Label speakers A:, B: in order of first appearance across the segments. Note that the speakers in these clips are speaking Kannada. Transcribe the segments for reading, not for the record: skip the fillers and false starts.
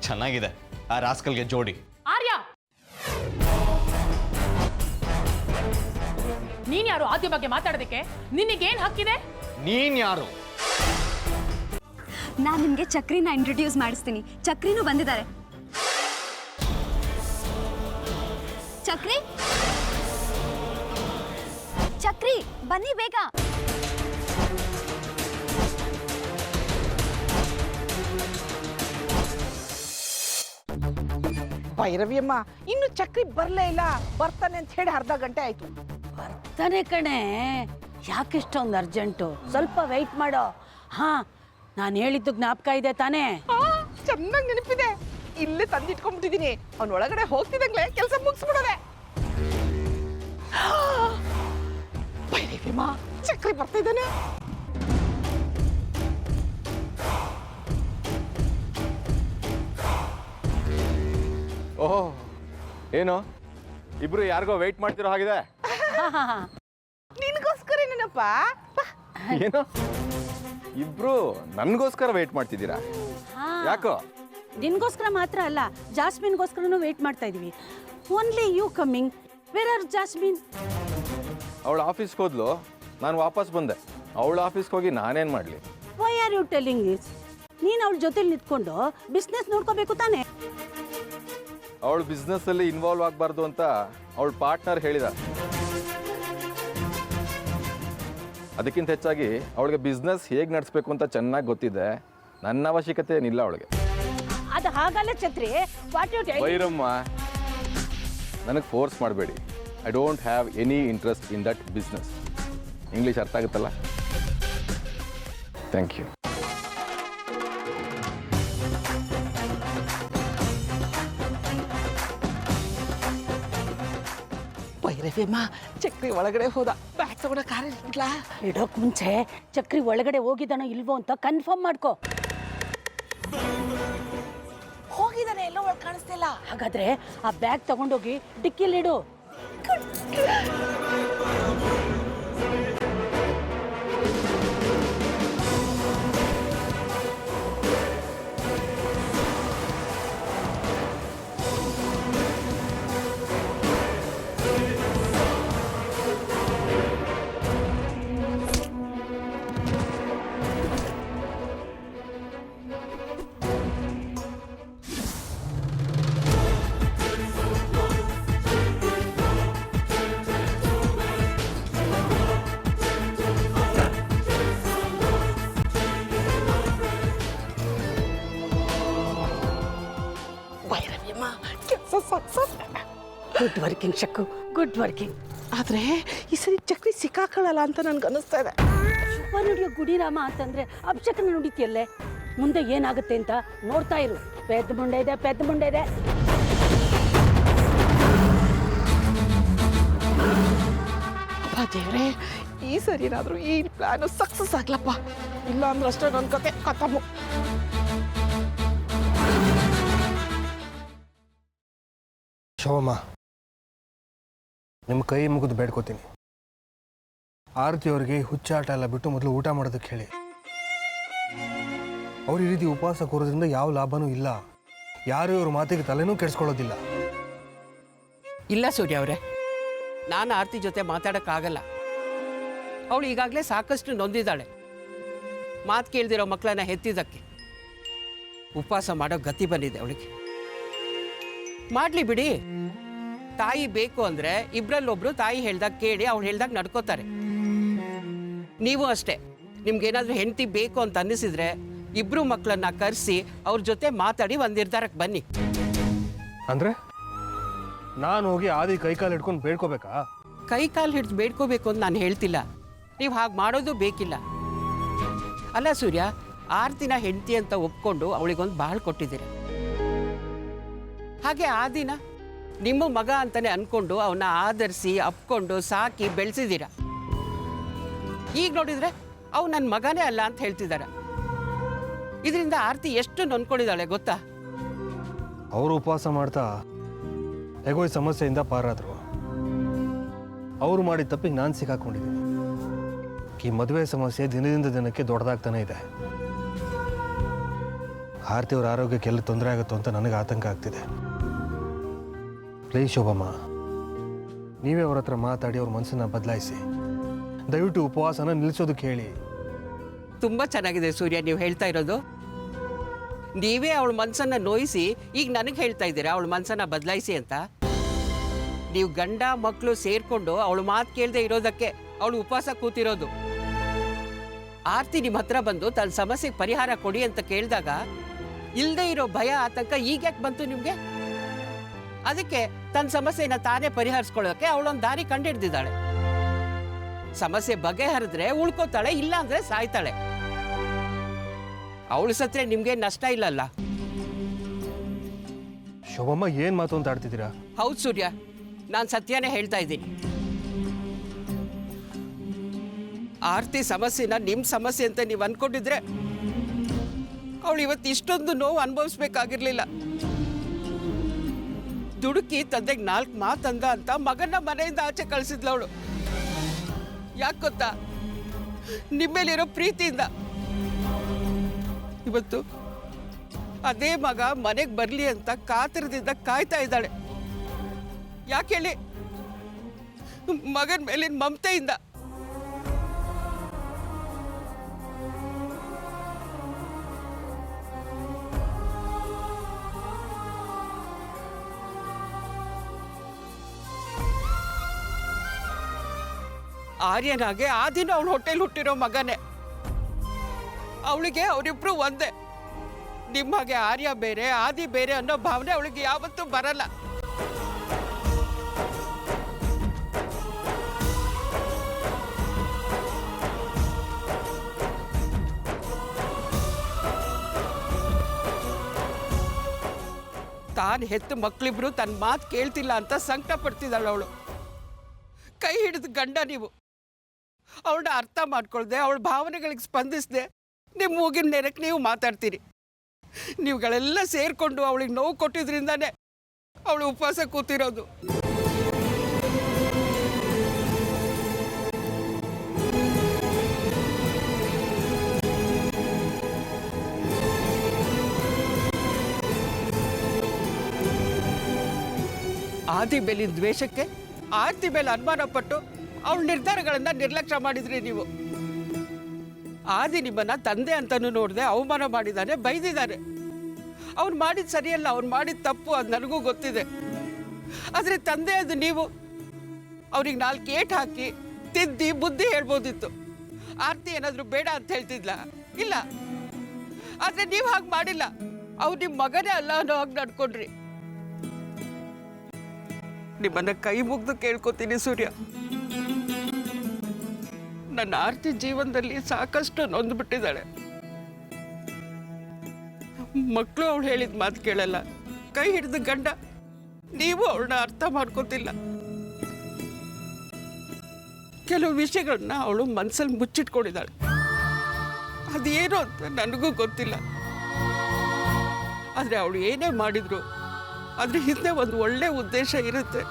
A: ಚೆನ್ನಾಗಿದೆ ಆ ರಾಸ್ಕಲ್ಗೆ ಜೋಡಿ.
B: ಆರ್ಯ, ನೀನ್ ಯಾರು ಆದ್ಯ ಬಗ್ಗೆ ಮಾತಾಡೋದಕ್ಕೆ? ನಿನಗೇನ್ ಹಕ್ಕಿದೆ?
A: ನೀನ್ ಯಾರು?
C: ನಾನು ನಿಮಗೆ ಚಕ್ರಿನ ಇಂಟ್ರೊಡ್ಯೂಸ್ ಮಾಡಿಸ್ತೀನಿ. ಚಕ್ರಿನೂ ಬಂದಿದ್ದಾರೆ. ಚಕ್ರಿ, ಚಕ್ರಿ ಬನ್ನಿ ಬೇಗ.
D: ಭೈರವಿಯಮ್ಮ, ಇನ್ನು ಚಕ್ರಿ ಬರ್ಲೇ ಇಲ್ಲ. ಬರ್ತಾನೆ ಅಂತ ಹೇಳಿ ಅರ್ಧ ಗಂಟೆ ಆಯ್ತು.
E: ಬರ್ತಾನೆ ಕಣೆ, ಯಾಕಿಷ್ಟೊಂದು ಅರ್ಜೆಂಟು? ಸ್ವಲ್ಪ ವೆಯ್ಟ್ ಮಾಡೋ. ಹಾ, ನಾನು ಹೇಳಿದ್ದು ಜ್ಞಾಪಕ ಇದೆ ತಾನೇ?
D: ಚೆನ್ನಾಗಿ ನೆನಪಿದೆ. ಇಲ್ಲೇ ತಂದಿಟ್ಕೊಂಡ್ಬಿಟ್ಟಿದ್ದೀನಿ. ಅವ್ನ ಒಳಗಡೆ ಹೋಗ್ತಿದಂಗ್ಲೆ ಕೆಲಸ ಮುಗಿಸ್ಬಿಡೋದೆ. ಭೈರವಿಯಮ್ಮ, ಚಕ್ರಿ ಬರ್ತಾ ಇದ್ದಾನೆ.
F: ಓಹೋ, ಏನು ಇಬ್ರು ಯಾರಿಗೋ ವೆಯ್ಟ್ ಮಾಡ್ತಿರೋ ಹಾಗಿದೆ?
D: ನಿನ್ಗೋಸ್ಕರ ಏನಪ್ಪ?
F: ಏನು ಇಬ್ರು ನನ್ಗೋಸ್ಕರ ವೆಯ್ಟ್ ಮಾಡ್ತಿದ್ದೀರಾ? ಯಾಕೋ?
E: ನಿನ್ಗೋಸ್ಕರ ಮಾತ್ರ ಅಲ್ಲ, ಜಾಸ್ಮಿನ್ಗೋಸ್ಕರನೂ ವೆಯ್ಟ್ ಮಾಡ್ತಾ ಇದೀವಿ. Only you coming. Where are Jasmine?
F: ಅವಳು ಆಫೀಸ್ಗೆ ಹೋದ್ಲು, ನಾನು ವಾಪಸ್ ಬಂದೆ. ಅವಳು ಆಫೀಸ್ಗೆ ಹೋಗಿ ನಾನೇನು ಮಾಡಲಿ?
E: Why are you telling this? ನೀನು ಅವಳ ಜೊತೆಲಿ ನಿಂತ್ಕೊಂಡು ಬಿಸ್ನೆಸ್ ನೋಡ್ಕೋಬೇಕು ತಾನೆ.
F: ಅವಳು ಬಿಸ್ನೆಸ್ಸಲ್ಲಿ ಇನ್ವಾಲ್ವ್ ಆಗಬಾರ್ದು ಅಂತ ಅವಳ ಪಾರ್ಟ್ನರ್ ಹೇಳಿದ. ಅದಕ್ಕಿಂತ ಹೆಚ್ಚಾಗಿ ಅವಳಿಗೆ ಬಿಸ್ನೆಸ್ ಹೇಗೆ ನಡೆಸಬೇಕು ಅಂತ ಚೆನ್ನಾಗಿ ಗೊತ್ತಿದೆ. ನನ್ನ ಅವಶ್ಯಕತೆ ಏನಿಲ್ಲ ಅವಳಿಗೆ.
E: ಅದು ಹಾಗಲ್ಲ ಛತ್ರಿ. What you tell?
F: ಭೈರಮ್ಮ, ನನಗೆ ಫೋರ್ಸ್ ಮಾಡಬೇಡಿ. I don't have any interest in that business. English ಅರ್ಥ ಆಗುತ್ತಲ್ಲ? Thank you.
D: ಭೈರವಿಯಮ್ಮ, ಚಕ್ರಿ ಒಳಗಡೆ ಹೋದ. ಬ್ಯಾಗ್ ತಗೊಂಡ ಕಾರ್ ಇಟ್ಲಾ?
E: ಇಡೋಕ್ ಮುಂಚೆ ಚಕ್ರಿ ಒಳಗಡೆ ಹೋಗಿದ್ದಾನೋ ಇಲ್ವೋ ಅಂತ ಕನ್ಫರ್ಮ್ ಮಾಡ್ಕೋ.
D: ಹೋಗಿದ್ದಾನೆ, ಎಲ್ಲೋ ಒಳಗೆ ಕಾಣಿಸ್ತಿಲ್ಲ.
E: ಹಾಗಾದ್ರೆ ಆ ಬ್ಯಾಗ್ ತಗೊಂಡೋಗಿ ಡಿಕ್ಕಿಲಿಡು. Good working Shakku, good working.
D: ಆದ್ರೆ ಈ ಸರಿ ಚಕ್ರಿ ಸಿಕ್ಕಾಕೊಳ್ಳಲ್ಲ ಅಂತ ನನ್ಗೆ ಅನಿಸ್ತಾ ಇದೆ.
E: ಶುಭ ನುಡಿಯೋ ಗುಡಿರಾಮ ಅಂತಂದ್ರೆ ಅಭಿಷೇಕನ ನುಡಿತಿಯಲ್ಲೇ. ಮುಂದೆ ಏನಾಗುತ್ತೆ ಅಂತ ನೋಡ್ತಾ ಇರು. ಪೆದ್ದ ಮುಂಡೆ ಇದೆ, ಪೆದ್ದ ಮುಂಡೆ ಇದೆ.
D: ಅಪ್ಪ ದೇವ್ರೆ, ಈ ಸರಿನಾದ್ರೂ ಈ ಪ್ಲಾನ್ ಸಕ್ಸಸ್ ಆಗ್ಲಪ್ಪ. ಇಲ್ಲ ಅಂದ್ರೆ ಅಷ್ಟೇ ನನ್ನ ಕತೆ ಖತಮು.
G: ಶೋಭಮ್ಮ, ನಿಮ್ಮ ಕೈ ಮುಗಿದು ಬೇಡ್ಕೋತೀನಿ. ಆರತಿ ಅವ್ರಿಗೆ ಹುಚ್ಚಾಟ ಎಲ್ಲ ಬಿಟ್ಟು ಮೊದಲು ಊಟ ಮಾಡೋದಕ್ಕೆ ಹೇಳಿ. ಅವ್ರು ಈ ರೀತಿ ಉಪವಾಸ ಕೂರೋದ್ರಿಂದ ಯಾವ ಲಾಭನೂ ಇಲ್ಲ. ಯಾರು ಇವ್ರ ಮಾತಿಗೆ ತಲೆನೂ ಕೆಡಿಸ್ಕೊಳ್ಳೋದಿಲ್ಲ.
H: ಇಲ್ಲ ಸೂರ್ಯ ಅವರೇ, ನಾನು ಆರತಿ ಜೊತೆ ಮಾತಾಡೋಕ್ಕಾಗಲ್ಲ. ಅವಳು ಈಗಾಗಲೇ ಸಾಕಷ್ಟು ನೊಂದಿದ್ದಾಳೆ. ಮಾತು ಕೇಳ್ದಿರೋ ಮಕ್ಕಳನ್ನ ಹೆತ್ತಿದ್ದಕ್ಕೆ. ಉಪವಾಸ ಮಾಡೋ ಗತಿ ಬಂದಿದೆ ಅವಳಿಗೆ. ಮಾಡಲಿ ಬಿಡಿ. ತಾಯಿ ಬೇಕು ಅಂದರೆ ಇಬ್ಬರಲ್ಲೊಬ್ರು ತಾಯಿ ಹೇಳ್ದಾಗ ಕೇಳಿ ಅವ್ಳು ಹೇಳ್ದಾಗ ನಡ್ಕೋತಾರೆ. ನೀವು ಅಷ್ಟೇ, ನಿಮ್ಗೇನಾದರೂ ಹೆಂಡತಿ ಬೇಕು ಅಂತ ಅನ್ನಿಸಿದ್ರೆ ಇಬ್ಬರು ಮಕ್ಕಳನ್ನ ಕರೆಸಿ ಅವ್ರ ಜೊತೆ ಮಾತಾಡಿ ಒಂದು ನಿರ್ಧಾರಕ್ಕೆ ಬನ್ನಿ.
G: ಅಂದರೆ ನಾನು ಹೋಗಿ ಆದಿ ಕೈಕಾಲು ಹಿಡ್ಕೊಂಡು ಬೇಡ್ಕೋಬೇಕಾ?
H: ಕೈ ಕಾಲು ಹಿಡಿದು ಬೇಡ್ಕೋಬೇಕು ಅಂತ ನಾನು ಹೇಳ್ತಿಲ್ಲ. ನೀವು ಹಾಗೆ ಮಾಡೋದು ಬೇಕಿಲ್ಲ. ಅಲ್ಲ ಸೂರ್ಯ, ಆರತಿನ ಹೆಂಡತಿ ಅಂತ ಒಪ್ಕೊಂಡು ಅವಳಿಗೊಂದು ಬಾಳ್ ಕೊಟ್ಟಿದ್ದೀರ. ಹಾಗೆ ಆ ದಿನ ನಿಮ್ಮ ಮಗ ಅಂತಾನೆ ಅನ್ಕೊಂಡು ಅವನ್ನ ಆಧರಿಸಿ ಅಪ್ಕೊಂಡು ಸಾಕಿ ಬೆಳೆಸಿದ್ದೀರ. ಈಗ ನೋಡಿದ್ರೆ ಅವು ನನ್ನ ಮಗನೇ ಅಲ್ಲ ಅಂತ ಹೇಳ್ತಿದ್ದಾರೆ. ಇದರಿಂದ ಆರತಿ ಎಷ್ಟು ನೊಂದ್ಕೊಂಡಿದ್ದಾಳೆ ಗೊತ್ತಾ?
G: ಅವರು ಉಪವಾಸ ಮಾಡ್ತಾ ಹೇಗೋ ಈ ಸಮಸ್ಯೆಯಿಂದ ಪಾರಾದ್ರು. ಅವರು ಮಾಡಿದ ತಪ್ಪಿಗೆ ನಾನು ಸಿಕ್ಕಾಕೊಂಡಿದ್ದೀನಿ. ಈ ಮದುವೆ ಸಮಸ್ಯೆ ದಿನದಿಂದ ದಿನಕ್ಕೆ ದೊಡ್ಡದಾಗ್ತಾನೆ ಇದೆ. ಆರತಿಯವ್ರ ಆರೋಗ್ಯಕ್ಕೆಲ್ಲ ತೊಂದರೆ ಆಗುತ್ತೋ ಅಂತ ನನಗೆ ಆತಂಕ ಆಗ್ತಿದೆ. ಪ್ಲೀಸ್ ಶೋಭಮ್ಮ, ನೀವೇ ಅವ್ರ ಹತ್ರ ಮಾತಾಡಿ ಅವ್ರ ಮನಸ್ಸನ್ನು ಬದಲಾಯಿಸಿ. ದಯವಿಟ್ಟು ಉಪವಾಸನ ನಿಲ್ಲಿಸೋದಕ್ಕೆ ಹೇಳಿ.
H: ತುಂಬ ಚೆನ್ನಾಗಿದೆ ಸೂರ್ಯ ನೀವು ಹೇಳ್ತಾ ಇರೋದು. ನೀವೇ ಅವಳ ಮನಸ್ಸನ್ನು ನೋಯಿಸಿ ಈಗ ನನಗೆ ಹೇಳ್ತಾ ಇದ್ದೀರಾ ಅವಳ ಮನಸ್ಸನ್ನು ಬದಲಾಯಿಸಿ ಅಂತ. ನೀವು ಗಂಡ ಮಕ್ಕಳು ಸೇರಿಕೊಂಡು ಅವಳು ಮಾತು ಕೇಳದೆ ಇರೋದಕ್ಕೆ ಅವಳು ಉಪವಾಸ ಕೂತಿರೋದು. ಆರ್ತಿ ನಿಮ್ಮ ಹತ್ರ ಬಂದು ತನ್ನ ಸಮಸ್ಯೆಗೆ ಪರಿಹಾರ ಕೊಡಿ ಅಂತ ಕೇಳಿದಾಗ ಇಲ್ಲದೆ ಇರೋ ಭಯ ಆತಂಕ ಈಗ ಯಾಕೆ ಬಂತು ನಿಮಗೆ? ಅದಕ್ಕೆ ತನ್ನ ಸಮಸ್ಯೆನ ತಾನೇ ಪರಿಹರಿಸ್ಕೊಳ್ಳೋಕೆ ಅವಳೊಂದು ದಾರಿ ಕಂಡುಹಿಡ್ದಿದ್ದಾಳೆ. ಸಮಸ್ಯೆ ಬಗೆಹರಿದ್ರೆ ಉಳ್ಕೋತಾಳೆ, ಇಲ್ಲ ಅಂದ್ರೆ ಸಾಯ್ತಾಳೆ. ಅವಳು ಸತ್ರೆ ನಿಮ್ಗೆ ನಷ್ಟ ಇಲ್ಲಲ್ಲ.
G: ಶೋಭಮ್ಮ ಏನು ಮಾತು ಅಂತ ಆಡ್ತಿದ್ದೀರಾ?
H: ಹೌದು ಸೂರ್ಯ, ನಾನು ಸತ್ಯನೇ ಹೇಳ್ತಾ ಇದ್ದೀನಿ. ಆರ್ತಿ ಸಮಸ್ಯೆನ ನಿಮ್ಮ ಸಮಸ್ಯೆ ಅಂತ ನೀವು ಅನ್ಕೊಂಡಿದ್ರೆ ಅವಳು ಇವತ್ತು ಇಷ್ಟೊಂದು ನೋವು ಅನುಭವಿಸ್ಬೇಕಾಗಿರ್ಲಿಲ್ಲ. ದುಡುಕಿ ತಂದೆಗೆ 4 ಮಾತಂದ ಅಂತ ಮಗನ ಮನೆಯಿಂದ ಆಚೆ ಕಳಿಸಿದ್ಲು ಅವಳು. ಯಾಕೆ ಗೊತ್ತಾ? ನಿಮ್ಮೇಲಿರೋ ಪ್ರೀತಿಯಿಂದ. ಇವತ್ತು ಅದೇ ಮಗ ಮನೆಗೆ ಬರಲಿ ಅಂತ ಕಾತರದಿಂದ ಕಾಯ್ತಾ ಇದ್ದಾಳೆ. ಯಾಕೆ ಹೇಳಿ? ಮಗನ ಮೇಲಿನ ಮಮತೆಯಿಂದ. ಆರ್ಯನಾಗೆ ಆ ದಿನ ಅವಳು ಹೊಟ್ಟೆಲಿ ಹುಟ್ಟಿರೋ ಮಗನೇ. ಅವಳಿಗೆ ಅವರಿಬ್ರು ಒಂದೇ. ನಿಮಗೆ ಆರ್ಯ ಬೇರೆ ಆದಿ ಬೇರೆ ಅನ್ನೋ ಭಾವನೆ ಅವಳಿಗೆ ಯಾವತ್ತೂ ಬರಲ್ಲ. ತಾನು ಹೆತ್ತು ಮಕ್ಕಳಿಬ್ರು ತನ್ನ ಮಾತು ಕೇಳ್ತಿಲ್ಲ ಅಂತ ಸಂಕಟ ಪಡ್ತಿದ್ದಾಳೆ ಅವಳು. ಕೈ ಹಿಡಿದು ಗಂಡ ನೀವು ಅವಳನ್ನ ಅರ್ಥ ಮಾಡ್ಕೊಳ್ದೆ ಅವಳ ಭಾವನೆಗಳಿಗೆ ಸ್ಪಂದಿಸದೆ ನಿಮ್ಮ ಮೂಗಿನ ನೆರಕ್ಕೆ ನೀವು ಮಾತಾಡ್ತೀರಿ. ನೀವುಗಳೆಲ್ಲ ಸೇರಿಕೊಂಡು ಅವಳಿಗೆ ನೋವು ಕೊಟ್ಟಿದ್ರಿಂದಾನೇ ಅವಳು ಉಪವಾಸ ಕೂತಿರೋದು. ಆದಿ ಮೇಲಿನ ದ್ವೇಷಕ್ಕೆ ಆರ್ತಿ ಮೇಲೆ ಅನುಮಾನ ಪಟ್ಟು ಅವಳ ನಿರ್ಧಾರಗಳನ್ನ ನಿರ್ಲಕ್ಷ್ಯ ಮಾಡಿದ್ರಿ ನೀವು. ಆದಿ ನಿಮ್ಮನ್ನ ತಂದೆ ಅಂತನೂ ನೋಡದೆ ಅವಮಾನ ಮಾಡಿದ್ದಾನೆ, ಬೈದಿದ್ದಾನೆ. ಅವ್ನು ಮಾಡಿದ ಸರಿಯಲ್ಲ, ಅವ್ನು ಮಾಡಿದ ತಪ್ಪು, ಅದು ನನಗೂ ಗೊತ್ತಿದೆ. ಆದರೆ ತಂದೆ ಅದು ನೀವು ಅವ್ರಿಗೆ 4 ಏಟು ಹಾಕಿ ತಿದ್ದಿ ಬುದ್ಧಿ ಹೇಳ್ಬೋದಿತ್ತು. ಆರ್ತಿ ಏನಾದರೂ ಬೇಡ ಅಂತ ಹೇಳ್ತಿದ್ಲ? ಇಲ್ಲ. ಆದರೆ ನೀವು ಹಾಗೆ ಮಾಡಿಲ್ಲ. ಅವ್ರು ನಿಮ್ಮ ಮಗನೇ ಅಲ್ಲ ಅನ್ನೋ ಹಾಗೆ ನಡ್ಕೊಂಡ್ರಿ. ನಿಮ್ಮನ್ನ ಕೈ ಮುಗ್ದು ಕೇಳ್ಕೊತೀನಿ ಸೂರ್ಯ, ನನ್ನ ಆರ್ತಿ ಜೀವನದಲ್ಲಿ ಸಾಕಷ್ಟು ನೊಂದ್ಬಿಟ್ಟಿದ್ದಾಳೆ. ಮಕ್ಕಳು ಅವಳು ಹೇಳಿದ ಮಾತು ಕೇಳಲ್ಲ. ಕೈ ಹಿಡಿದು ಗಂಡ ನೀವು ಅವಳನ್ನ ಅರ್ಥ ಮಾಡ್ಕೋತಿಲ್ಲ. ಕೆಲವು ವಿಷಯಗಳನ್ನ ಅವಳು ಮನಸ್ಸಲ್ಲಿ ಮುಚ್ಚಿಟ್ಕೊಂಡಿದ್ದಾಳೆ. ಅದೇನು ಅಂತ ನನಗೂ ಗೊತ್ತಿಲ್ಲ. ಆದರೆ ಅವಳು ಏನೇ ಮಾಡಿದ್ರು ಅದ್ರ ಹಿಂದೆ ಒಂದು ಒಳ್ಳೆ ಉದ್ದೇಶ ಇರುತ್ತೆ.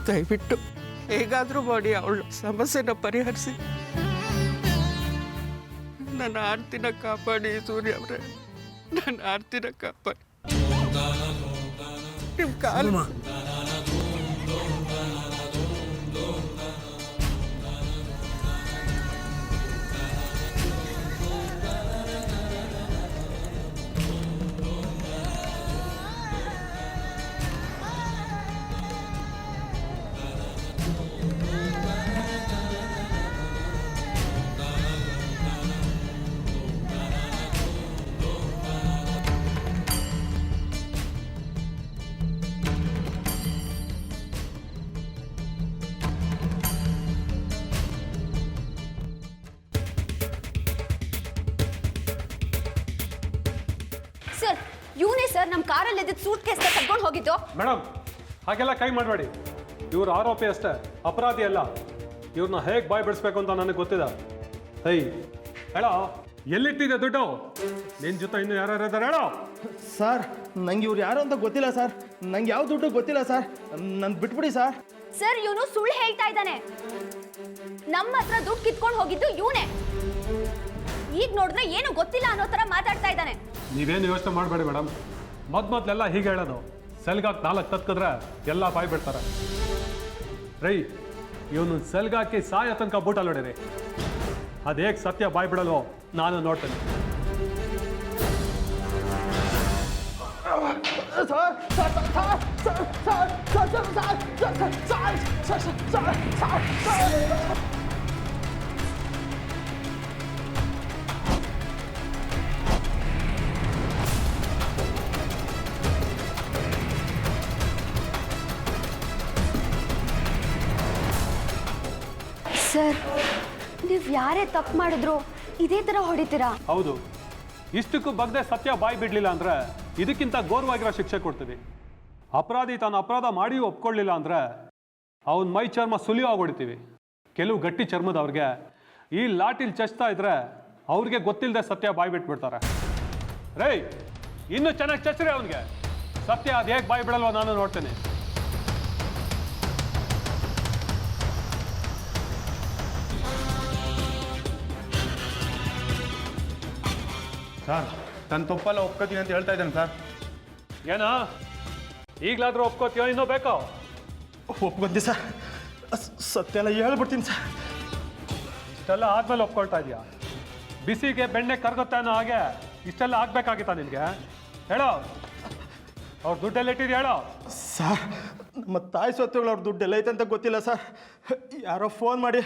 H: ದಯವಿಟ್ಟು ಹೇಗಾದರೂ ಮಾಡಿ ಅವಳ ಸಮಸ್ಯೆನ ಪರಿಹರಿಸಿ ನನ್ನ ಆರ್ತಿನ ಕಾಪಾಡಿ ಸೂರ್ಯ ಅವರೇ, ನನ್ನ ಆರ್ತಿನ ಕಾಪಾಡಿ. ನಿಮ್ಮ ಕಾಲು
C: ಸರ್, ಇವನೇ ಸರ್ ನಮ್ಮ ಕಾರಲ್ಲಿ ಇದ್ದಿದ್ದು ಸೂಟ್ ಕೇಸ್ ತಗೊಂಡು ಹೋಗಿದ್ದು.
I: ಮೇಡಮ್, ಹಾಗೆಲ್ಲ ಕೈ ಮಾಡಬೇಡಿ. ಇವರು ಆರೋಪಿ ಅಷ್ಟೇ, ಅಪರಾಧಿ ಅಲ್ಲ. ಇವ್ರನ್ನ ಹೇಗೆ ಬಾಯ್ ಬಿಡಿಸ್ಬೇಕು ಅಂತ ನನಗೆ ಗೊತ್ತಿದೆ. ಹೇಳೋ, ಎಲ್ಲಿಟ್ಟಿದೆ ದುಡ್ಡು? ನಿನ್ನ ಜೊತೆ ಇನ್ನು ಯಾರು ಇದ್ದಾರೆ ಹೇಳೋ.
J: ಸರ್, ನಂಗೆ ಇವ್ರು ಯಾರು ಅಂತ ಗೊತ್ತಿಲ್ಲ ಸರ್. ನಂಗೆ ಯಾವ ದುಡ್ಡು ಗೊತ್ತಿಲ್ಲ ಸರ್. ನನ್ನ ಬಿಟ್ಬಿಡಿ ಸರ್.
C: ಸರ್, ಇವನು ಸುಳ್ಳು ಹೇಳ್ತಾ ಇದ್ದಾನೆ. ನಮ್ಮ ಹತ್ರ ದುಡ್ಡು ಕಿತ್ಕೊಂಡು ಹೋಗಿದ್ದು ಇವನೇ. ಈಗ ನೋಡಿದ್ರೆ ಏನು ಗೊತ್ತಿಲ್ಲ ಅನ್ನೋ ತರ ಮಾತಾಡ್ತಾ ಇದ್ದಾನೆ.
I: ನೀವೇನು ಯೋಚನೆ ಮಾಡಬೇಡಿ ಮೇಡಮ್. ಮೊದಲೆಲ್ಲ ಹೀಗೆ ಹೇಳೋದು, ಸೆಲ್ಗಾಕಿ 4 ತತ್ಕಿದ್ರೆ ಎಲ್ಲ ಬಾಯ್ ಬಿಡ್ತಾರೆ. ರೈ, ಇವನು ಸೆಲ್ಗಾಕಿ ಸಾಯ ತನಕ ಬೂಟಲ್ಲಿ ಹೊಡೀರಿ. ಅದು ಹೇಗೆ ಸತ್ಯ ಬಾಯ್ ಬಿಡಲ್ವೋ ನಾನು ನೋಡ್ತೇನೆ.
C: ಸರ್, ನೀವು ಯಾರೇ ತಪ್ಪು ಮಾಡಿದ್ರು ಇದೇ ತರ ಹೊಡಿತೀರಾ?
I: ಹೌದು, ಇಷ್ಟಕ್ಕೂ ಬಗ್ದೆ ಸತ್ಯ ಬಾಯ್ ಬಿಡಲಿಲ್ಲ ಅಂದ್ರೆ ಇದಕ್ಕಿಂತ ಘೋರವಾಗಿರೋ ಶಿಕ್ಷೆ ಕೊಡ್ತೀವಿ. ಅಪರಾಧಿ ತಾನು ಅಪರಾಧ ಮಾಡಿಯೂ ಒಪ್ಕೊಳ್ಳಿಲ್ಲ ಅಂದ್ರೆ ಅವನ ಮೈ ಚರ್ಮ ಸುಲಿಯೋಗಿ ಹೊಡಿತೀವಿ. ಕೆಲವು ಗಟ್ಟಿ ಚರ್ಮದವ್ರಿಗೆ ಈ ಲಾಟಿಲ್ ಚಚ್ತಾ ಇದ್ರೆ ಅವ್ರಿಗೆ ಗೊತ್ತಿಲ್ಲದೆ ಸತ್ಯ ಬಾಯ್ ಬಿಟ್ಬಿಡ್ತಾರೆ. ರೈ, ಇನ್ನೂ ಚೆನ್ನಾಗಿ ಚಚ್ಚ್ರಿ ಅವನಿಗೆ. ಸತ್ಯ ಅದು ಹೇಗೆ ಬಾಯ್ ಬಿಡಲ್ವ ನಾನು ನೋಡ್ತೇನೆ.
J: ಸರ್, ನನ್ನ ತಪ್ಪಲ್ಲ ಒಪ್ಕೋತೀನಿ ಅಂತ ಹೇಳ್ತಾ ಇದ್ದಾನೆ ಸರ್.
I: ಏನಾ ಈಗಲಾದ್ರೂ ಒಪ್ಕೋತೀಯೋ ಇನ್ನೂ ಬೇಕೋ?
J: ಒಪ್ಕೊಂತೀನಿ ಸರ್, ಸತ್ಯ ಎಲ್ಲ ಹೇಳ್ಬಿಡ್ತೀನಿ ಸರ್.
I: ಇಷ್ಟೆಲ್ಲ ಆದ್ಮೇಲೆ ಒಪ್ಕೊಳ್ತಾ ಇದೆಯಾ? ಬಿಸಿಗೆ ಬೆಣ್ಣೆ ಕರ್ಗುತ್ತೆ ಅನ್ನೋ ಹಾಗೆ ಇಷ್ಟೆಲ್ಲ ಆಗ್ಬೇಕಾಗಿತ್ತಾ ನಿನಗೆ? ಹೇಳೋ, ಅವ್ರ ದುಡ್ಡೆಲ್ಲ ಇಟ್ಟಿದ್ಯಾ ಹೇಳೋ.
J: ಸರ್, ನಮ್ಮ ತಾಯಿ ಸ್ವತ್ತುಗಳು ಅವ್ರ ದುಡ್ಡು ಎಲ್ಲ ಐತೆ ಅಂತ ಗೊತ್ತಿಲ್ಲ ಸರ್. ಯಾರೋ ಫೋನ್ ಮಾಡಿ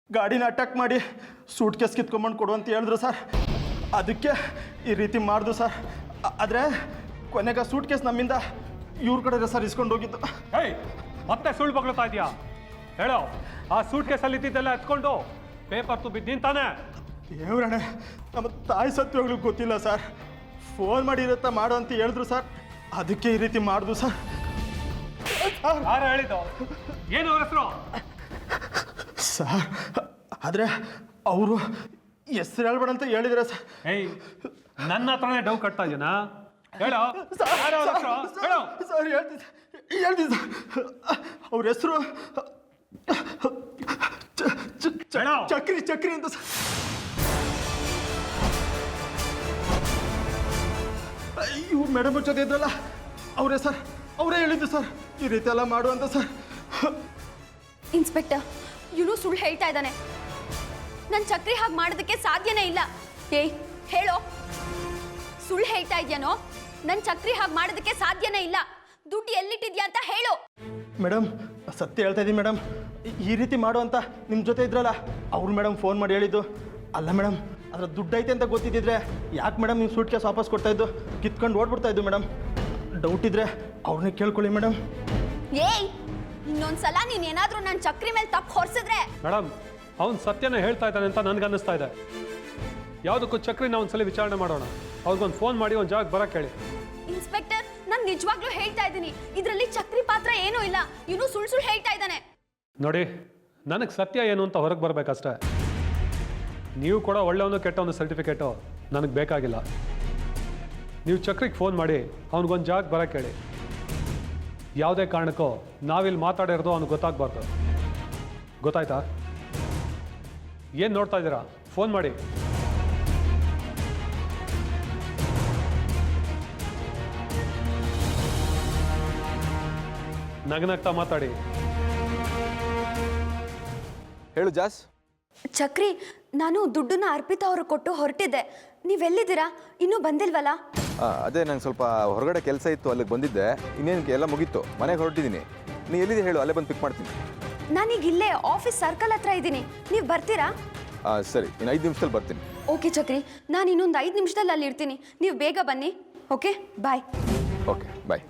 J: ಗಾಡಿನ ಅಟ್ಯಾಕ್ ಮಾಡಿ ಸೂಟ್ ಕೇಸ್ ಕಿತ್ಕೊಂಬಂದು ಕೊಡು ಅಂತ ಹೇಳಿದ್ರು ಸರ್. ಅದಕ್ಕೆ ಈ ರೀತಿ ಮಾಡಿದ್ರು ಸರ್. ಆದರೆ ಕೊನೆಗೆ ಸೂಟ್ ಕೇಸ್ ನಮ್ಮಿಂದ ಇವ್ರ ಕಡೆ ಸರ್ ಇಸ್ಕೊಂಡು ಹೋಗಿದ್ದು.
I: ಹೇಯ್, ಮತ್ತೆ ಸುಳ್ಳು ಬಗ್ಲತಾ ಇದೆಯಾ? ಹೇಳೋ, ಆ ಸೂಟ್ ಕೇಸಲ್ಲಿ ಇದ್ದಿದ್ದೆಲ್ಲ ಎತ್ಕೊಂಡು ಪೇಪರ್ ತುಂಬಿದ್ದು ನೀನು ತಾನೇ?
J: ದೇವ್ರಣೆ, ನಮ್ಮ ತಾಯಿ ಸತ್ವಗಳು ಗೊತ್ತಿಲ್ಲ ಸರ್. ಫೋನ್ ಮಾಡಿ ಇರುತ್ತಾ ಮಾಡು ಅಂತ ಹೇಳಿದ್ರು ಸರ್. ಅದಕ್ಕೆ ಈ ರೀತಿ ಮಾಡಿದ್ರು ಸರ್.
I: ಯಾರು ಹೇಳಿದ್ದು? ಏನು ಅವ್ರ ಹೆಸರು?
J: ಸರ್, ಆದರೆ ಅವರು ಹೆಸರು ಹೇಳ್ಬೇಡ ಅಂತ ಹೇಳಿದ್ರೆ ಸರ್.
I: ಏಯ್, ನನ್ನ ಹತ್ರನೇ ಡೌ ಕಟ್ತಾ ಇದೆಯಾ? ಹೇಳೋ, ಯಾರು ಅವ್ರ ಹೆಸರು? ಹೇಳೋ.
J: ಸರ್, ಹೇಳ್ತೀನಿ ಸರ್. ಅವ್ರ ಹೆಸರು ಚಕ್ರಿ ಅಂತ ಸರ್. ಇವ್ರು ಮೇಡಮ್ ಜೊತೆ ಇದ್ರಲ್ಲ, ಅವರೇ ಸರ್, ಅವರೇ ಹೇಳಿದ್ದು ಸರ್ ಈ ರೀತಿ ಎಲ್ಲ ಮಾಡು ಅಂತ ಸರ್.
C: ಇನ್ಸ್ಪೆಕ್ಟರ್, ಇವನು ಸುಳ್ಳು ಹೇಳ್ತಾ ಇದ್ದಾನೆ. ನನ್ನ ಚಕ್ರಿ ಹಾಗೆ ಮಾಡೋದಕ್ಕೆ ಸಾಧ್ಯನೇ ಇಲ್ಲ. ಏಯ್, ಹೇಳೋ, ಸುಳ್ಳು ಹೇಳ್ತಾ ಇದೆಯಾನೋ? ನನ್ನ ಚಕ್ರಿ ಹಾಗೆ ಮಾಡೋದಕ್ಕೆ ಸಾಧ್ಯನೇ ಇಲ್ಲ. ದುಡ್ಡು ಎಲ್ಲಿಟ್ಟಿದ್ಯಾ ಅಂತ ಹೇಳು.
J: ಮೇಡಮ್, ಸತ್ಯ ಹೇಳ್ತಾ ಇದ್ದೀನಿ ಮೇಡಮ್. ಈ ರೀತಿ ಮಾಡು ಅಂತ ನಿಮ್ಮ ಜೊತೆ ಇದ್ರಲ್ಲ, ಅವ್ರು ಮೇಡಮ್ ಫೋನ್ ಮಾಡಿ ಹೇಳಿದ್ದು. ಅಲ್ಲ ಮೇಡಮ್, ಅದರ ದುಡ್ಡು ಐತೆ ಅಂತ ಗೊತ್ತಿದ್ದಿದ್ರೆ ಯಾಕೆ ಮೇಡಮ್ ನೀವು ಸೂಟ್ ಕೇಸ್ ವಾಪಸ್ ಕೊಡ್ತಾ ಇದ್ದು? ಕಿತ್ಕೊಂಡು ಓಡ್ಬಿಡ್ತಾ ಇದ್ದು ಮೇಡಮ್. ಡೌಟ್ ಇದ್ರೆ ಅವ್ರನ್ನೇ ಕೇಳ್ಕೊಳ್ಳಿ ಮೇಡಮ್.
C: ಏಯ್, ಇನ್ನೊಂದ್ಸಲ ನೀನ್ ಏನಾದ್ರೂ ನನ್ನ ಚಕ್ರಿ ಮೇಲೆ ತಪ್ಪು ಹೊರಿಸಿದ್ರೆ.
I: ಮೇಡಮ್, ಅವ್ನು ಸತ್ಯನ ಹೇಳ್ತಾ ಇದ್ದಾನೆ ಅಂತ ನನ್ಗನ್ನಿಸ್ತಾ ಇದೆ. ಯಾವುದಕ್ಕೂ ಚಕ್ರಿನ ಒಂದ್ಸಲ ವಿಚಾರಣೆ ಮಾಡೋಣ. ಅವ್ರಿಗೊಂದು ಫೋನ್ ಮಾಡಿ ಒಂದು ಜಾಗ ಬರಕ್ಕೆ ಹೇಳಿ.
C: ಇನ್ಸ್ಪೆಕ್ಟರ್, ನಾನು ನಿಜವಾಗ್ಲೂ ಹೇಳ್ತಾ ಇದ್ದೀನಿ, ಇದರಲ್ಲಿ ಚಕ್ರಿ ಪಾತ್ರ ಏನೂ ಇಲ್ಲ. ಇವನು ಸುಳ್ಳು ಹೇಳ್ತಾ ಇದ್ದಾನೆ.
I: ನೋಡಿ, ನನಗೆ ಸತ್ಯ ಏನು ಅಂತ ಹೊರಗೆ ಬರಬೇಕಷ್ಟೇ. ನೀವು ಕೂಡ ಒಳ್ಳೆಯವನು ಕೆಟ್ಟವನು ಸರ್ಟಿಫಿಕೇಟು ನನಗೆ ಬೇಕಾಗಿಲ್ಲ. ನೀವು ಚಕ್ರಿಗೆ ಫೋನ್ ಮಾಡಿ ಅವ್ನಿಗೊಂದು ಜಾಗ ಬರಕ್ಕೆ ಹೇಳಿ. ಯಾವುದೇ ಕಾರಣಕ್ಕೂ ನಾವಿಲ್ಲಿ ಮಾತಾಡಿರೋದು ಅವ್ನಿಗೆ ಗೊತ್ತಾಗಬಾರ್ದು. ಗೊತ್ತಾಯ್ತಾ? ಏನು ನೋಡ್ತಾ ಇದ್ದೀರಾ? ಫೋನ್ ಮಾಡಿ. ನಗನಗ್ತಾ ಮಾತಾಡಿ.
F: ಹೇಳು ಜಾಸ್.
C: ಚಕ್ರಿ, ನಾನು ದುಡ್ಡನ್ನ ಅರ್ಪಿತಾ ಅವ್ರಿಗೆ ಕೊಟ್ಟು ಹೊರಟಿದ್ದೆ. ನೀವೆಲ್ಲಿದ್ದೀರಾ? ಇನ್ನೂ ಬಂದಿಲ್ವಲ್ಲ?
F: ಅದೇ ನಂಗೆ ಸ್ವಲ್ಪ ಹೊರಗಡೆ ಕೆಲಸ ಇತ್ತು, ಅಲ್ಲಿಗೆ ಬಂದಿದ್ದೆ. ಇನ್ನೇನು ಎಲ್ಲ ಮುಗೀತು, ಮನೆಗೆ ಹೊರಟಿದ್ದೀನಿ. ನೀ ಎಲ್ಲಿದೆ ಹೇಳು, ಅಲ್ಲೇ ಬಂದು ಪಿಕ್ ಮಾಡ್ತೀನಿ.
C: ನಾನೀಗ ಇಲ್ಲೇ ಆಫೀಸ್ ಸರ್ಕಲ್ ಹತ್ರ ಇದ್ದೀನಿ. ನೀವು ಬರ್ತೀರಾ?
F: ಸರಿ, ಇನ್ನು 5 ನಿಮಿಷದಲ್ಲಿ ಬರ್ತೀನಿ.
C: ಓಕೆ ಚಕ್ರಿ, ನಾನು ಇನ್ನೊಂದು 5 ನಿಮಿಷದಲ್ಲಿ ಅಲ್ಲಿ ಇರ್ತೀನಿ. ನೀವು ಬೇಗ ಬನ್ನಿ. ಓಕೆ, ಬಾಯ್.
F: ಓಕೆ, ಬಾಯ್.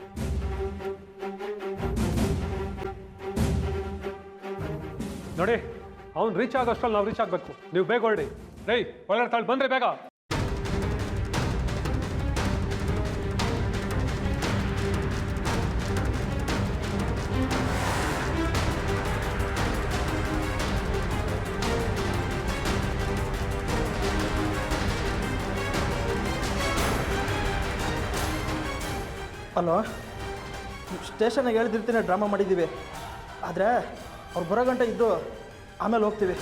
I: ನೋಡಿ, ಅವ್ನು ರೀಚ್ ಆಗೋಷ್ಟರಲ್ಲಿ ನಾವು ರೀಚ್ ಆಗಬೇಕು. ನೀವು ಬೇಗ ಹೊರಡಿ. ರೈ, ಒಳ್ಳೆ ತಾಳು ಬಂದರೆ ಬೇಗ.
J: ಅಲ್ವಾ, ಸ್ಟೇಷನ್ಗೆ ಹೇಳ್ದಿರ್ತೀನಿ ಡ್ರಾಮಾ ಮಾಡಿದ್ದೀವಿ. ಆದರೆ ಅವ್ರು ಬರೋ ಗಂಟೆ ಇದ್ದು ಆಮೇಲೆ ಹೋಗ್ತೀವಿ.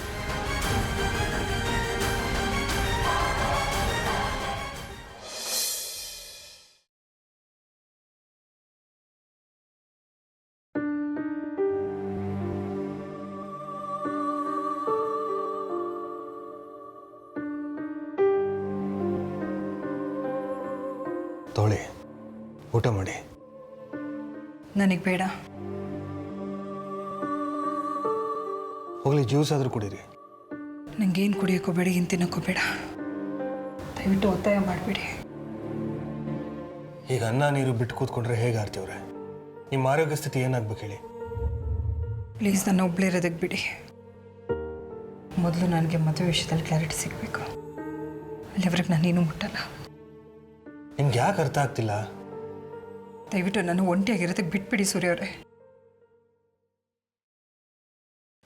G: ಊಟ ಮಾಡಿ.
K: ನನಗೆ ಬೇಡ.
G: ಹೋಗ್ಲಿ, ಜ್ಯೂಸ್ ಆದರೂ ಕುಡೀರಿ.
K: ನನಗೇನು ಕುಡಿಯೋಕ್ಕೋ ಬೇಡ, ಏನು ತಿನ್ನೋಕ್ಕೋ ಬೇಡ. ದಯವಿಟ್ಟು ಒತ್ತಾಯ ಮಾಡಿಬಿಡಿ.
G: ಈಗ ಅನ್ನ ನೀರು ಬಿಟ್ಟು ಕೂತ್ಕೊಂಡ್ರೆ ಹೇಗೆ ಆರ್ತಿವ್ರೆ? ನಿಮ್ಮ ಆರೋಗ್ಯ ಸ್ಥಿತಿ ಏನಾಗ್ಬೇಕು ಹೇಳಿ?
K: ಪ್ಲೀಸ್ ನನ್ನ ಒಬ್ಬಳೇ ಇರೋದಕ್ಕೆ ಬಿಡಿ. ಮೊದಲು ನನಗೆ ಮದುವೆ ವಿಷಯದಲ್ಲಿ ಕ್ಲಾರಿಟಿ ಸಿಗಬೇಕು. ಅಲ್ಲಿವರೆಗೆ ನಾನೇನು ಮುಟ್ಟಲ್ಲ.
G: ನಿಮ್ಗೆ ಯಾಕೆ ಅರ್ಥ ಆಗ್ತಿಲ್ಲ?
K: ದಯವಿಟ್ಟು ನಾನು ಒಂಟಿಯಾಗಿರೋದಕ್ಕೆ ಬಿಟ್ಬಿಡಿ ಸೂರ್ಯ ಅವರೇ.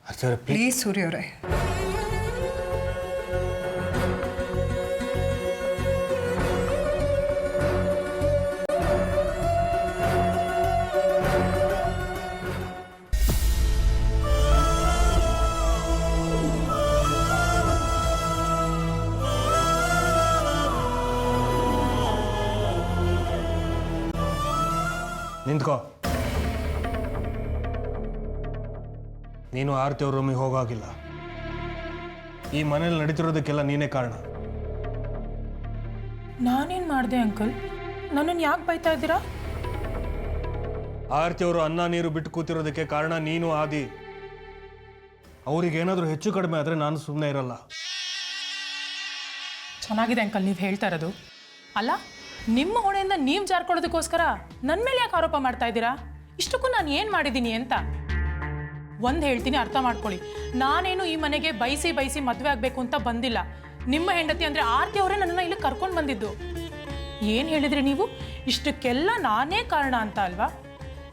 G: ಆರ್ತಿವ್ರೆ
K: ಪ್ಲೀಸ್ ಸೂರ್ಯ ಅವರೇ.
G: ನಿಂತ್ಕೋ. ನೀನು ಆರ್ತಿ ಅವ್ರ ರೂಮಿಗೆ ಹೋಗೋಗಿಲ್ಲ. ಈ ಮನೇಲಿ ನಡೀತಿರೋದಕ್ಕೆಲ್ಲ ನೀನೇ ಕಾರಣ.
B: ನಾನೇನು ಮಾಡಿದೆ ಅಂಕಲ್? ನನ್ನನ್ನು ಯಾಕೆ ಬೈತಾ ಇದ್ದೀರಾ?
G: ಆರ್ತಿ ಅವರು ಅನ್ನ ನೀರು ಬಿಟ್ಟು ಕೂತಿರೋದಕ್ಕೆ ಕಾರಣ ನೀನು ಆದಿ. ಅವ್ರಿಗೇನಾದರೂ ಹೆಚ್ಚು ಕಡಿಮೆ ಆದರೆ ನಾನು ಸುಮ್ಮನೆ ಇರಲ್ಲ.
B: ಚೆನ್ನಾಗಿದೆ ಅಂಕಲ್ ನೀವು ಹೇಳ್ತಾ ಇರೋದು. ಅಲ್ಲ, ನಿಮ್ಮ ಹೊಣೆಯಿಂದ ನೀವು ಜಾರ್ಕೊಳ್ಳೋದಕ್ಕೋಸ್ಕರ ನನ್ನ ಮೇಲೆ ಯಾಕೆ ಆರೋಪ ಮಾಡ್ತಾ ಇದ್ದೀರಾ? ಇಷ್ಟಕ್ಕೂ ನಾನು ಏನು ಮಾಡಿದ್ದೀನಿ ಅಂತ ಒಂದು ಹೇಳ್ತೀನಿ, ಅರ್ಥ ಮಾಡ್ಕೊಳ್ಳಿ. ನಾನೇನು ಈ ಮನೆಗೆ ಬಯಸಿ ಮದುವೆ ಆಗಬೇಕು ಅಂತ ಬಂದಿಲ್ಲ. ನಿಮ್ಮ ಹೆಂಡತಿ ಅಂದರೆ ಆರ್ತಿ ಅವರೇ ನನ್ನನ್ನು ಇಲ್ಲಿ ಕರ್ಕೊಂಡು ಬಂದಿದ್ದು. ಏನು ಹೇಳಿದ್ರಿ ನೀವು? ಇಷ್ಟಕ್ಕೆಲ್ಲ ನಾನೇ ಕಾರಣ ಅಂತ ಅಲ್ವಾ?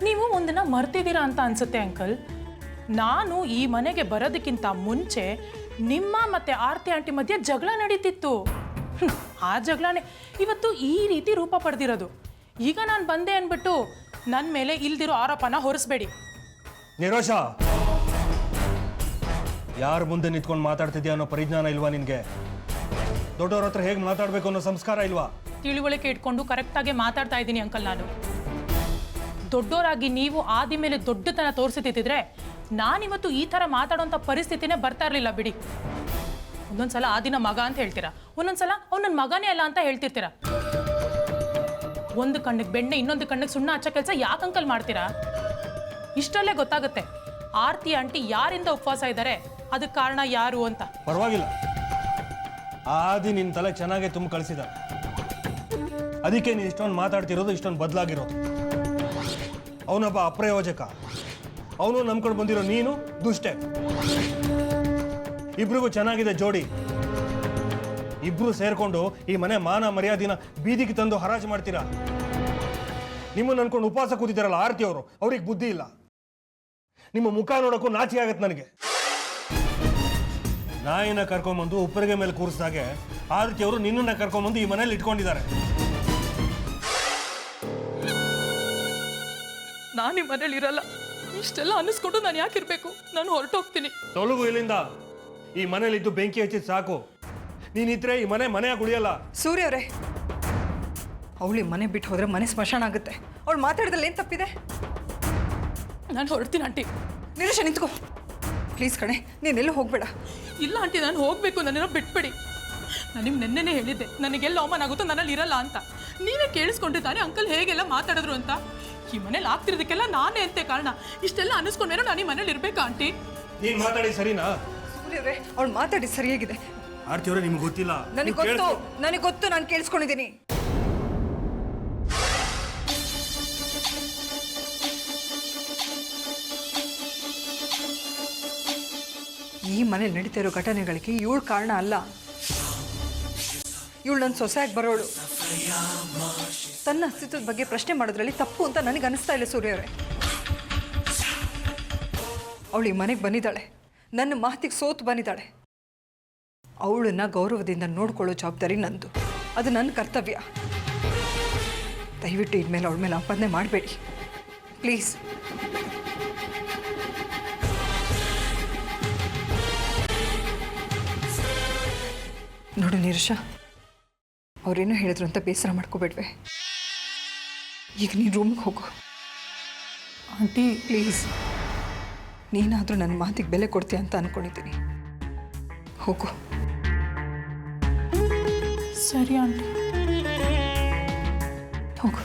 B: ನೀವು ಒಂದನ್ನು ಮರ್ತಿದ್ದೀರಾ ಅಂತ ಅನ್ಸುತ್ತೆ ಅಂಕಲ್. ನಾನು ಈ ಮನೆಗೆ ಬರೋದಕ್ಕಿಂತ ಮುಂಚೆ ನಿಮ್ಮ ಮತ್ತು ಆರ್ತಿ ಆಂಟಿ ಮಧ್ಯೆ ಜಗಳ ನಡೀತಿತ್ತು. ಆ ಜಗಳನೇ ಇವತ್ತು ಈ ರೀತಿ ರೂಪ ಪಡೆದಿರೋದು. ಈಗ ನಾನು ಬಂದೆ ಅಂದ್ಬಿಟ್ಟು ನನ್ನ ಮೇಲೆ ಇಲ್ದಿರೋ ಆರೋಪನ ಹೊರಿಸ್ಬೇಡಿ.
G: ನಿರೋಷ, ಯಾರ ಮುಂದೆ ನಿಂತ್ಕೊಂಡು ಮಾತಾಡ್ತಿದ್ಯಾ ಅನ್ನೋ ಪರಿಜ್ಞಾನ ಇಲ್ವಾ ನಿನಗೆ? ದೊಡ್ಡವ್ರ ಹತ್ರ ಹೇಗೆ ಮಾತಾಡಬೇಕು ಅನ್ನೋ ಸಂಸ್ಕಾರ ಇಲ್ವಾ?
B: ತಿಳುವಳಿಕೆ ಇಟ್ಕೊಂಡು ಕರೆಕ್ಟಾಗಿ ಮಾತಾಡ್ತಾ ಇದ್ದೀನಿ ಅಂಕಲ್. ನಾನು ದೊಡ್ಡೋರಾಗಿ ನೀವು ಆದಿ ಮೇಲೆ ದೊಡ್ಡತನ ತೋರಿಸ್ತಿದ್ದಿದ್ರೆ ನಾನಿವತ್ತು ಈ ಥರ ಮಾತಾಡೋಂಥ ಪರಿಸ್ಥಿತಿನೇ ಬರ್ತಾ ಇರಲಿಲ್ಲ ಬಿಡಿ. ಒಂದೊಂದ್ಸಲ ಆದಿನ ಮಗ ಅಂತ ಹೇಳ್ತೀರಾ, ಒಂದೊಂದ್ಸಲ ಅವ್ನು ನನ್ನ ಮಗನೇ ಅಲ್ಲ ಅಂತ ಹೇಳ್ತಿರ್ತೀರಾ. ಒಂದು ಕಣ್ಣಿಗೆ ಬೆಣ್ಣೆ ಇನ್ನೊಂದು ಕಣ್ಣಿಗೆ ಸುಣ್ಣ ಹಚ್ಚೋ ಕೆಲಸ ಯಾಕೆ ಅಂಕಲ್ ಮಾಡ್ತೀರಾ? ಇಷ್ಟರಲ್ಲೇ ಗೊತ್ತಾಗುತ್ತೆ ಆರ್ತಿ ಆಂಟಿ ಯಾರಿಂದ ಉಪವಾಸ ಇದ್ದಾರೆ, ಅದಕ್ಕೆ ಕಾರಣ ಯಾರು ಅಂತ.
G: ಪರವಾಗಿಲ್ಲ, ಆದಿ ನಿನ್ನ ತಲೆ ಚೆನ್ನಾಗೇ ತುಂಬ ಕಳಿಸಿದ. ಅದಕ್ಕೆ ನೀನು ಇಷ್ಟೊಂದು ಮಾತಾಡ್ತಿರೋದು, ಇಷ್ಟೊಂದು ಬದಲಾಗಿರೋದು. ಅವನೊಬ್ಬ ಅಪ್ರಯೋಜಕ, ಅವನು ನಂಬ್ಕೊಂಡು ಬಂದಿರೋ ನೀನು ದುಷ್ಟೆ. ಇಬ್ರಿಗೂ ಚೆನ್ನಾಗಿದೆ ಜೋಡಿ. ಇಬ್ರು ಸೇರ್ಕೊಂಡು ಈ ಮನೆ ಮಾನ ಮರ್ಯಾದಿನ ಬೀದಿಗೆ ತಂದು ಹರಾಜು ಮಾಡ್ತೀರಾ. ನಿಮ್ಮನ್ನು ಅನ್ಕೊಂಡು ಉಪವಾಸ ಕೂತಿದ್ದಾರಲ್ಲ ಆರ್ತಿ ಅವರು, ಅವ್ರಿಗೆ ಬುದ್ಧಿ ಇಲ್ಲ. ನಿಮ್ಮ ಮುಖ ನೋಡೋಕ್ಕೂ ನಾಚಿಕೆ ಆಗತ್ತೆ ನನಗೆ. ನಾಯಿನ ಕರ್ಕೊಂಬಂದು ಉಪ್ಪರಿಗೆ ಮೇಲೆ ಕೂರಿಸಿದಾಗೆ ಆರ್ತಿ ಅವರು ನಿನ್ನನ್ನು ಕರ್ಕೊಂಬಂದು ಈ ಮನೇಲಿ ಇಟ್ಕೊಂಡಿದ್ದಾರೆ.
B: ನಾನು ಈ ಮನೇಲಿ ಇರಲ್ಲ. ಇಷ್ಟೆಲ್ಲ ಅನ್ನಿಸ್ಕೊಂಡು ನಾನು ಯಾಕಿರ್ಬೇಕು? ನಾನು ಹೊರಟೋಗ್ತೀನಿ.
G: ತೊಲಗು ಇಲ್ಲಿಂದ. ಈ ಮನೇಲಿದ್ದು ಬೆಂಕಿ ಹಚ್ಚಿದ್ ಸಾಕು. ನೀನಿದ್ರೆ ಈ ಮನೆಯಾಗಿ ಉಳಿಯಲ್ಲ.
K: ಸೂರ್ಯ ಅವರೇ, ಅವಳು ಮನೆ ಬಿಟ್ಟು ಹೋದ್ರೆ ಮನೆ ಸ್ಮಶಾನ ಆಗುತ್ತೆ. ಅವಳು ಮಾತಾಡಿದ್ರಲ್ಲಿ ಏನು ತಪ್ಪಿದೆ?
B: ನಾನು ಹೊರಡ್ತೀನಿ ಆಂಟಿ.
K: ನಿರೀಶ ನಿಂತ್ಕೋ ಪ್ಲೀಸ್ ಕಣೆ, ನೀನೆಲ್ಲೂ ಹೋಗ್ಬೇಡ.
B: ಇಲ್ಲ ಆಂಟಿ, ನಾನು ಹೋಗಬೇಕು, ನನ್ನನ್ನು ಬಿಟ್ಬಿಡಿ. ನಾನು ನಿಮ್ಗೆ ನೆನ್ನೆನೇ ಹೇಳಿದ್ದೆ ನನಗೆಲ್ಲ ಅವಮಾನ ಆಗುತ್ತೋ ನನ್ನಲ್ಲಿ ಇರಲ್ಲ ಅಂತ. ನೀವೇ ಕೇಳಿಸ್ಕೊಂಡಿದ್ದಾನೆ ಅಂಕಲ್ ಹೇಗೆಲ್ಲ ಮಾತಾಡಿದ್ರು ಅಂತ. ಈ ಮನೇಲಿ ಆಗ್ತಿರೋದಕ್ಕೆಲ್ಲ ನಾನೇ ಅಂತೆ ಕಾರಣ. ಇಷ್ಟೆಲ್ಲ ಅನ್ನಿಸ್ಕೊಂಡೇನೋ ನಾನು ಈ ಮನೇಲಿ ಇರ್ಬೇಕಾ ಆಂಟಿ?
G: ನೀನ್ ಮಾತಾಡಿ ಸರಿನಾ?
K: ಸೂರ್ಯ ಅವರೇ, ಅವಳು ಮಾತಾಡಿ ಸರಿಯಾಗಿದೆ.
G: ಆರ್ತಿ ಅವರೇ, ನಿಮ್ಗೆ ಗೊತ್ತಿಲ್ಲ.
K: ನನಗೆ ಗೊತ್ತು, ನಾನು ಕೇಳಿಸ್ಕೊಂಡಿದ್ದೀನಿ. ಈ ಮನೆ ನಡೀತಾ ಇರೋ ಘಟನೆಗಳಿಗೆ ಇವಳು ಕಾರಣ ಅಲ್ಲ. ಇವಳು ನನ್ನ ಸೊಸೆಯಾಗಿ ಬರೋಳು. ತನ್ನ ಅಸ್ತಿತ್ವದ ಬಗ್ಗೆ ಪ್ರಶ್ನೆ ಮಾಡೋದ್ರಲ್ಲಿ ತಪ್ಪು ಅಂತ ನನಗೆ ಅನಿಸ್ತಾ ಇಲ್ಲ ಸೂರ್ಯ ಅವರೇ. ಅವಳು ಈ ಮನೆಗೆ ಬಂದಿದ್ದಾಳೆ, ನನ್ನ ಮಾತಿಗೆ ಸೋತು ಬಂದಿದ್ದಾಳೆ. ಅವಳನ್ನ ಗೌರವದಿಂದ ನೋಡ್ಕೊಳ್ಳೋ ಜವಾಬ್ದಾರಿ ನಂದು. ಅದು ನನ್ನ ಕರ್ತವ್ಯ. ದಯವಿಟ್ಟು ಇನ್ಮೇಲೆ ಅವಳ ಮೇಲೆ ಆಪಾದನೆ ಮಾಡಬೇಡಿ ಪ್ಲೀಸ್. ನೋಡು ನೀರಶ, ಅವ್ರೇನೋ ಹೇಳಿದ್ರು ಅಂತ ಬೇಸರ ಮಾಡ್ಕೋಬೇಡ್ವೆ. ಈಗ ನೀನು ರೂಮಿಗೆ ಹೋಗು
B: ಆಂಟಿ.
K: ಪ್ಲೀಸ್, ನೀನಾದರೂ ನನ್ನ ಮಾತಿಗೆ ಬೆಲೆ ಕೊಡ್ತೀಯ ಅಂತ ಅಂದ್ಕೊಂಡಿದ್ದೀನಿ. ಹೋಗು.
B: ಸರಿ ಆಂಟಿ,
K: ಹೋಗು.